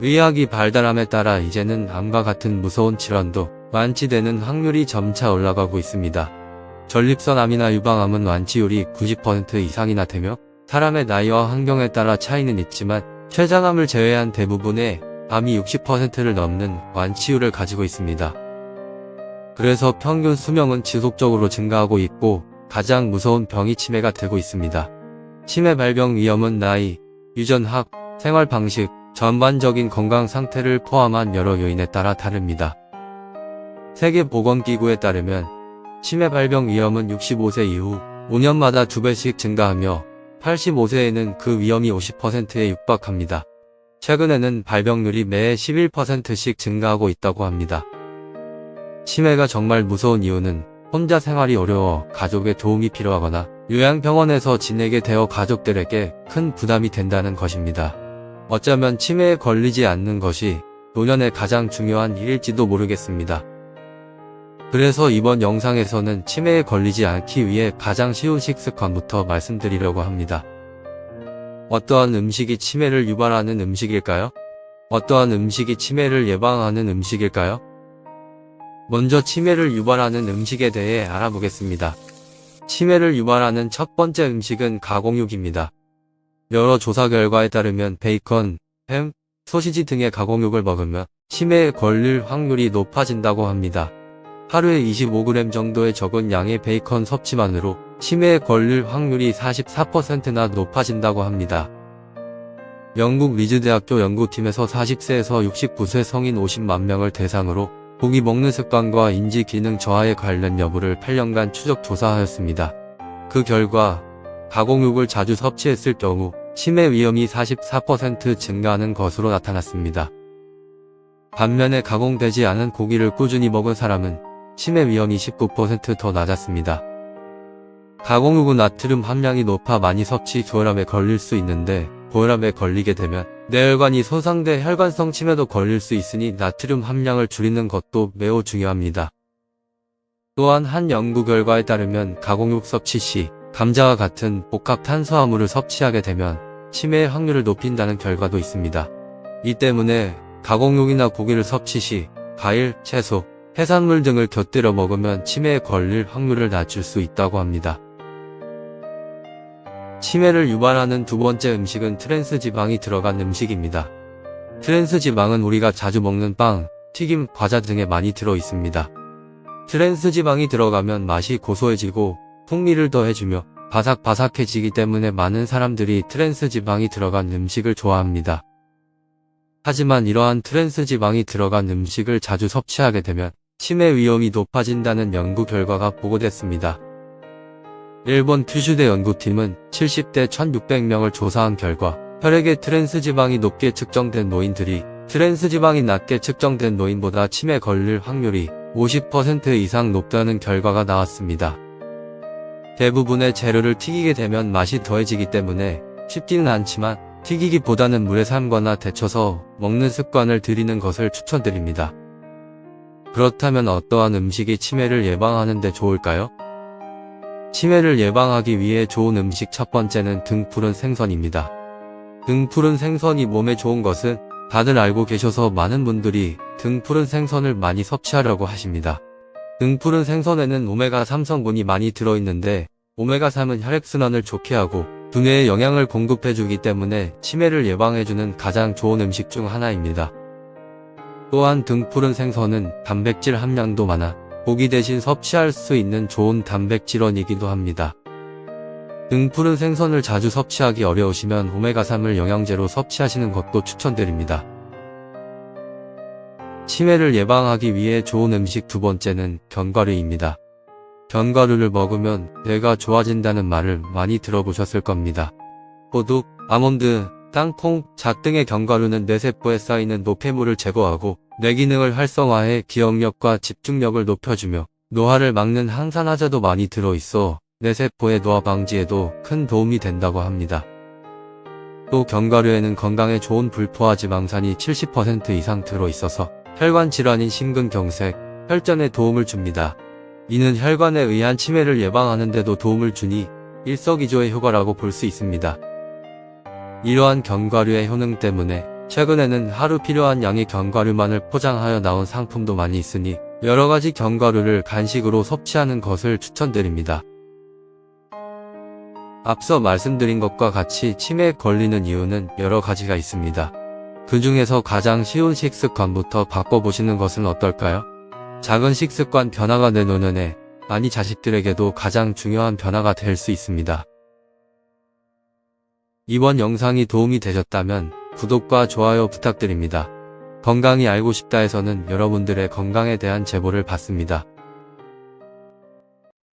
의학이 발달함에 따라 이제는 암과 같은 무서운 질환도 완치되는 확률이 점차 올라가고 있습니다. 전립선암이나 유방암은 완치율이 90% 이상이나 되며 사람의 나이와 환경에 따라 차이는 있지만 췌장암을 제외한 대부분의 암이 60%를 넘는 완치율을 가지고 있습니다. 그래서 평균 수명은 지속적으로 증가하고 있고 가장 무서운 병이 치매가 되고 있습니다. 치매 발병 위험은 나이, 유전학, 생활 방식, 전반적인 건강 상태를 포함한 여러 요인에 따라 다릅니다. 세계보건기구에 따르면 치매 발병 위험은 65세 이후 5년마다 2배씩 증가하며 85세에는 그 위험이 50%에 육박합니다. 최근에는 발병률이 매해 11%씩 증가하고 있다고 합니다. 치매가 정말 무서운 이유는 혼자 생활이 어려워 가족의 도움이 필요하거나 요양병원에서 지내게 되어 가족들에게 큰 부담이 된다는 것입니다. 어쩌면 치매에 걸리지 않는 것이 노년의 가장 중요한 일일지도 모르겠습니다. 그래서 이번 영상에서는 치매에 걸리지 않기 위해 가장 쉬운 식습관부터 말씀드리려고 합니다. 어떠한 음식이 치매를 유발하는 음식일까요? 어떠한 음식이 치매를 예방하는 음식일까요? 먼저 치매를 유발하는 음식에 대해 알아보겠습니다. 치매를 유발하는 첫 번째 음식은 가공육입니다. 여러 조사 결과에 따르면 베이컨, 햄, 소시지 등의 가공육을 먹으면 치매에 걸릴 확률이 높아진다고 합니다. 하루에 25g 정도의 적은 양의 베이컨 섭취만으로 치매에 걸릴 확률이 44%나 높아진다고 합니다. 영국 리즈대학교 연구팀에서 40세에서 69세 성인 50만 명을 대상으로 고기 먹는 습관과 인지 기능 저하의 관련 여부를 8년간 추적 조사하였습니다. 그 결과 가공육을 자주 섭취했을 경우 치매 위험이 44% 증가하는 것으로 나타났습니다. 반면에 가공되지 않은 고기를 꾸준히 먹은 사람은 치매 위험이 19% 더 낮았습니다. 가공육은 나트륨 함량이 높아 많이 섭취 고혈압에 걸릴 수 있는데 고혈압에 걸리게 되면 뇌혈관이 손상돼 혈관성 치매도 걸릴 수 있으니 나트륨 함량을 줄이는 것도 매우 중요합니다. 또한 한 연구 결과에 따르면 가공육 섭취 시 감자와 같은 복합 탄수화물을 섭취하게 되면 치매의 확률을 높인다는 결과도 있습니다. 이 때문에 가공육이나 고기를 섭취 시 과일, 채소, 해산물 등을 곁들여 먹으면 치매에 걸릴 확률을 낮출 수 있다고 합니다. 치매를 유발하는 두 번째 음식은 트랜스 지방이 들어간 음식입니다. 트랜스 지방은 우리가 자주 먹는 빵, 튀김, 과자 등에 많이 들어 있습니다. 트랜스 지방이 들어가면 맛이 고소해지고 풍미를 더해주며 바삭바삭해지기 때문에 많은 사람들이 트랜스 지방이 들어간 음식을 좋아합니다. 하지만 이러한 트랜스 지방이 들어간 음식을 자주 섭취하게 되면 치매 위험이 높아진다는 연구 결과가 보고됐습니다. 일본 큐슈대 연구팀은 70대 1600명을 조사한 결과 혈액의 트랜스 지방이 높게 측정된 노인들이 트랜스 지방이 낮게 측정된 노인보다 치매 걸릴 확률이 50% 이상 높다는 결과가 나왔습니다. 대부분의 재료를 튀기게 되면 맛이 더해지기 때문에 쉽지는 않지만 튀기기보다는 물에 삶거나 데쳐서 먹는 습관을 들이는 것을 추천드립니다. 그렇다면 어떠한 음식이 치매를 예방하는 데 좋을까요? 치매를 예방하기 위해 좋은 음식 첫 번째는 등푸른 생선입니다. 등푸른 생선이 몸에 좋은 것은 다들 알고 계셔서 많은 분들이 등푸른 생선을 많이 섭취하려고 하십니다. 등푸른 생선에는 오메가3 성분이 많이 들어있는데 오메가3은 혈액순환을 좋게 하고 두뇌에 영양을 공급해주기 때문에 치매를 예방해주는 가장 좋은 음식 중 하나입니다. 또한 등푸른 생선은 단백질 함량도 많아 고기 대신 섭취할 수 있는 좋은 단백질원이기도 합니다. 등푸른 생선을 자주 섭취하기 어려우시면 오메가3을 영양제로 섭취하시는 것도 추천드립니다. 치매를 예방하기 위해 좋은 음식 두 번째는 견과류입니다. 견과류를 먹으면 뇌가 좋아진다는 말을 많이 들어보셨을 겁니다. 호두, 아몬드, 땅콩, 잣 등의 견과류는 뇌세포에 쌓이는 노폐물을 제거하고 뇌 기능을 활성화해 기억력과 집중력을 높여주며 노화를 막는 항산화제도 많이 들어있어 뇌세포의 노화 방지에도 큰 도움이 된다고 합니다. 또 견과류에는 건강에 좋은 불포화 지방산이 70% 이상 들어있어서 혈관 질환인 심근경색, 혈전에 도움을 줍니다. 이는 혈관에 의한 치매를 예방하는 데도 도움을 주니 일석이조의 효과라고 볼 수 있습니다. 이러한 견과류의 효능 때문에 최근에는 하루 필요한 양의 견과류만을 포장하여 나온 상품도 많이 있으니 여러가지 견과류를 간식으로 섭취하는 것을 추천드립니다. 앞서 말씀드린 것과 같이 치매에 걸리는 이유는 여러 가지가 있습니다. 그 중에서 가장 쉬운 식습관부터 바꿔보시는 것은 어떨까요? 작은 식습관 변화가 내 노년에, 아니 자식들에게도 가장 중요한 변화가 될 수 있습니다. 이번 영상이 도움이 되셨다면 구독과 좋아요 부탁드립니다. 건강이 알고 싶다에서는 여러분들의 건강에 대한 제보를 받습니다.